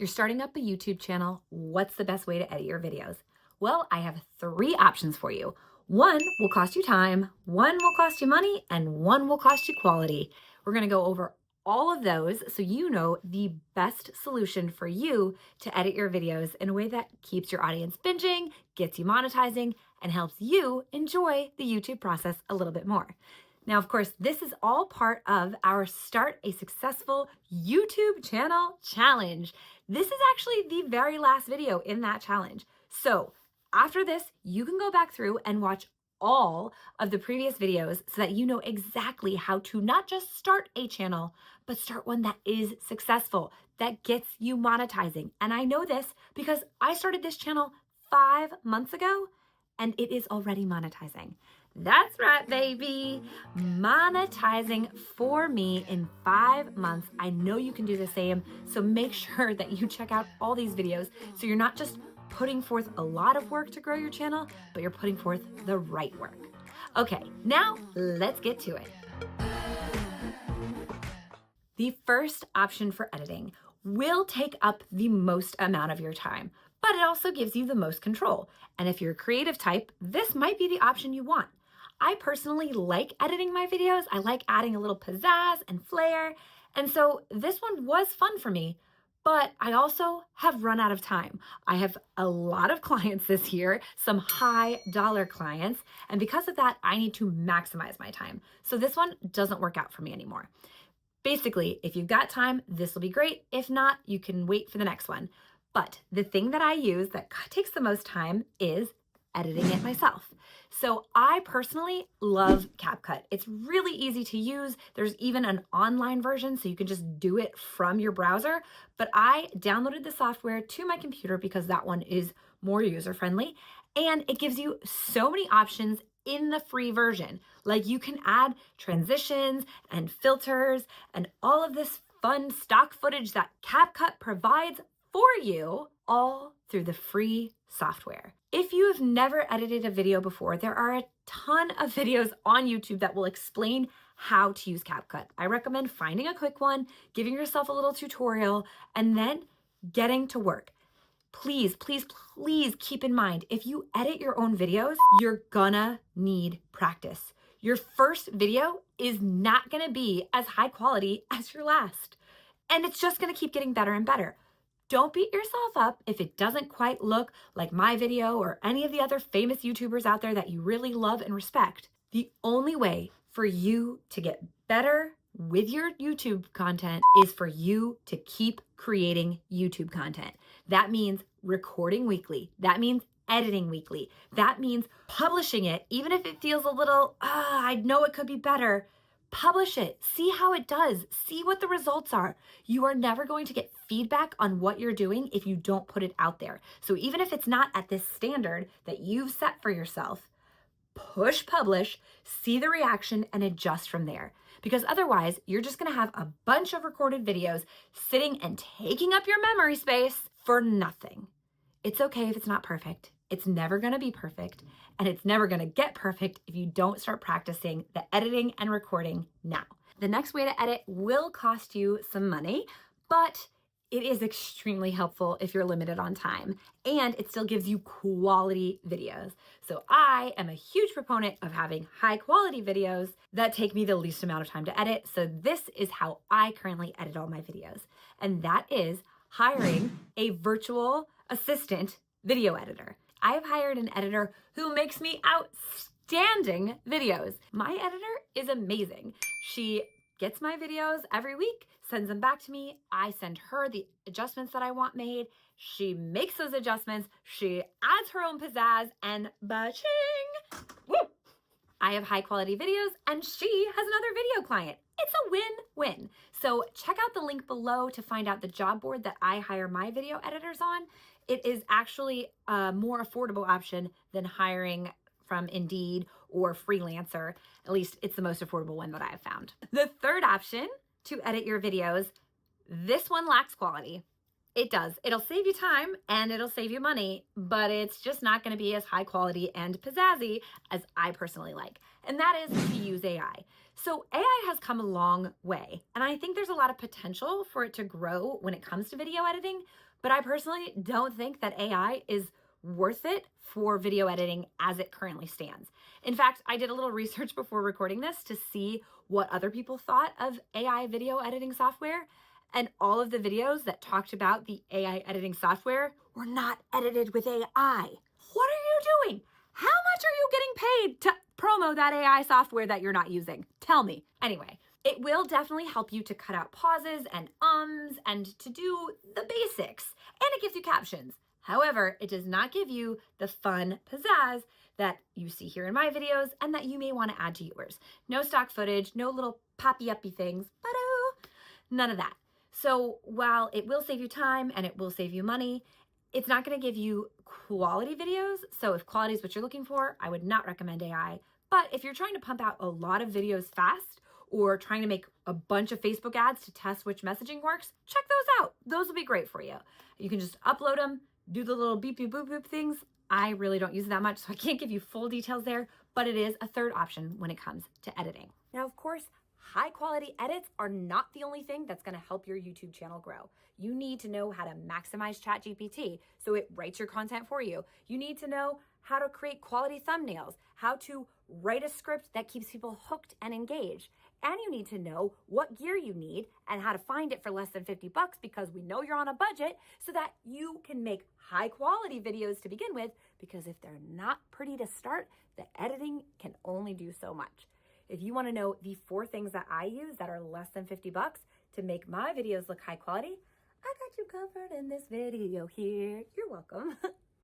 You're starting up a YouTube channel. What's the best way to edit your videos? Well, I have 3 options for you. One will cost you time, one will cost you money, and one will cost you quality. We're going to go over all of those so you know the best solution for you to edit your videos in a way that keeps your audience binging, gets you monetizing, and helps you enjoy the YouTube process a little bit more. Now, of course, this is all part of our Start a Successful YouTube Channel Challenge. This is actually the very last video in that challenge. So after this, you can go back through and watch all of the previous videos so that you know exactly how to not just start a channel, but start one that is successful, that gets you monetizing. And I know this because I started this channel 5 months ago and it is already monetizing. That's right, baby. Monetizing for me in 5 months. I know you can do the same. So make sure that you check out all these videos so you're not just putting forth a lot of work to grow your channel, but you're putting forth the right work. Okay, now let's get to it. The first option for editing will take up the most amount of your time, but it also gives you the most control. And if you're a creative type, this might be the option you want. I personally like editing my videos. I like adding a little pizzazz and flair. And so this one was fun for me, but I also have run out of time. I have a lot of clients this year, some high dollar clients. And because of that, I need to maximize my time. So this one doesn't work out for me anymore. Basically, if you've got time, this will be great. If not, you can wait for the next one. But the thing that I use that takes the most time is editing it myself. So I personally love CapCut. It's really easy to use. There's even an online version, so you can just do it from your browser. But I downloaded the software to my computer because that one is more user-friendly. And it gives you so many options in the free version. Like you can add transitions and filters and all of this fun stock footage that CapCut provides for you, all through the free software. If you have never edited a video before, there are a ton of videos on YouTube that will explain how to use CapCut. I recommend finding a quick one, giving yourself a little tutorial, and then getting to work. Please, please, please keep in mind, if you edit your own videos, you're gonna need practice. Your first video is not gonna be as high quality as your last. And it's just gonna keep getting better and better. Don't beat yourself up if it doesn't quite look like my video or any of the other famous YouTubers out there that you really love and respect. The only way for you to get better with your YouTube content is for you to keep creating YouTube content. That means recording weekly. That means editing weekly. That means publishing it, even if it feels a little, I know it could be better. Publish it, see how it does, see what the results are. You are never going to get feedback on what you're doing if you don't put it out there. So even if it's not at this standard that you've set for yourself, push publish, see the reaction, and adjust from there. Because otherwise, you're just gonna have a bunch of recorded videos sitting and taking up your memory space for nothing. It's okay if it's not perfect. It's never gonna be perfect, and it's never gonna get perfect if you don't start practicing the editing and recording now. The next way to edit will cost you some money, but it is extremely helpful if you're limited on time, and it still gives you quality videos. So I am a huge proponent of having high quality videos that take me the least amount of time to edit. So this is how I currently edit all my videos, and that is hiring a virtual assistant video editor. I have hired an editor who makes me outstanding videos. My editor is amazing. She gets my videos every week, sends them back to me. I send her the adjustments that I want made. She makes those adjustments. She adds her own pizzazz, and ba-ching! Woo! I have high quality videos and she has another video client. It's a win-win. So check out the link below to find out the job board that I hire my video editors on. It is actually a more affordable option than hiring from Indeed or Freelancer. At least it's the most affordable one that I have found. The third option to edit your videos, this one lacks quality. It does. It'll save you time and it'll save you money, but it's just not going to be as high quality and pizzazzy as I personally like. And that is to use AI. So AI has come a long way, and I think there's a lot of potential for it to grow when it comes to video editing, But I personally don't think that AI is worth it for video editing as it currently stands. In fact, I did a little research before recording this to see what other people thought of AI video editing software. And all of the videos that talked about the AI editing software were not edited with AI. What are you doing? How much are you getting paid to promo that AI software that you're not using? Tell me. Anyway, it will definitely help you to cut out pauses and and to do the basics. And it gives you captions. However, it does not give you the fun pizzazz that you see here in my videos and that you may want to add to yours. No stock footage, no little poppy-uppy things, none of that. So while it will save you time and it will save you money, it's not going to give you quality videos. So if quality is what you're looking for, I would not recommend AI. But if you're trying to pump out a lot of videos fast or trying to make a bunch of Facebook ads to test which messaging works, check those out. Those will be great for you. You can just upload them, do the little beep, beep, boop, boop things. I really don't use it that much, so I can't give you full details there, but it is a third option when it comes to editing. Now, of course, high quality edits are not the only thing that's going to help your YouTube channel grow. You need to know how to maximize ChatGPT so it writes your content for you. You need to know how to create quality thumbnails, how to write a script that keeps people hooked and engaged. And you need to know what gear you need and how to find it for less than $50 because we know you're on a budget so that you can make high quality videos to begin with, because if they're not pretty to start, the editing can only do so much. If you want to know the 4 things that I use that are less than $50 to make my videos look high quality, I got you covered in this video here. You're welcome.